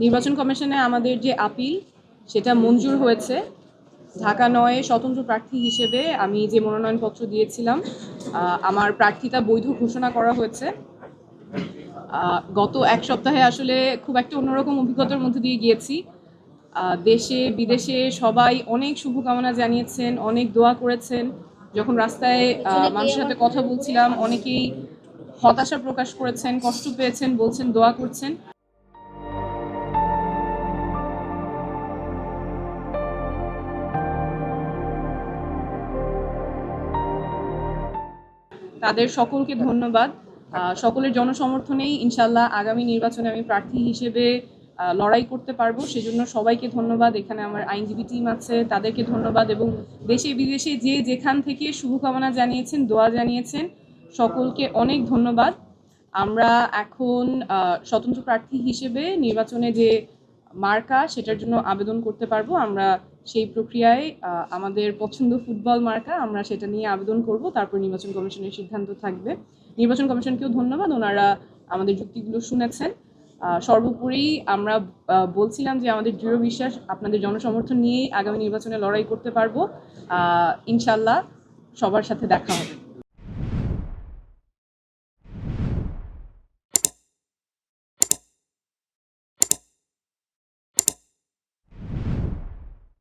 নির্বাচন কমিশনে আমাদের যে আপিল সেটা মঞ্জুর হয়েছে। ঢাকা ৯ স্বতন্ত্র প্রার্থী হিসেবে আমি যে মনোনয়নপত্র দিয়েছিলাম, আমার প্রার্থিতা বৈধ ঘোষণা করা হয়েছে। গত এক সপ্তাহে আসলে খুব একটা অন্যরকম অভিজ্ঞতার মধ্যে দিয়ে গিয়েছি। দেশে বিদেশে সবাই অনেক শুভকামনা জানিয়েছেন, অনেক দোয়া করেছেন। যখন রাস্তায় মানুষের সাথে কথা বলছিলাম, অনেকেই হতাশা প্রকাশ করেছেন, কষ্ট পেয়েছেন, বলছেন দোয়া করছেন। তাদের সকলকে ধন্যবাদ। সকলের জনসমর্থনেই ইনশাল্লাহ আগামী নির্বাচনে আমি প্রার্থী হিসেবে লড়াই করতে পারবো। সেজন্য সবাইকে ধন্যবাদ। এখানে আমার আইনজীবী টিম আছে, তাদেরকে ধন্যবাদ। এবং দেশে বিদেশে যে যেখান থেকে শুভকামনা জানিয়েছেন, দোয়া জানিয়েছেন, সকলকে অনেক ধন্যবাদ। আমরা এখন স্বতন্ত্র প্রার্থী হিসেবে নির্বাচনে যে মার্কা সেটার জন্য আবেদন করতে পারবো। আমরা সেই প্রক্রিয়ায় আমাদের পছন্দ ফুটবল মার্কা, আমরা সেটা নিয়ে আবেদন করব। তারপর নির্বাচন কমিশনের সিদ্ধান্ত থাকবে। নির্বাচন কমিশনকেও ধন্যবাদ, ওনারা আমাদের যুক্তিগুলো শুনেছেন। সর্বোপরি আমরা বলছিলাম যে আমাদের দৃঢ় বিশ্বাস আপনাদের জনসমর্থন নিয়েই আগামী নির্বাচনে লড়াই করতে পারবো। ইনশাল্লাহ সবার সাথে দেখা হবে।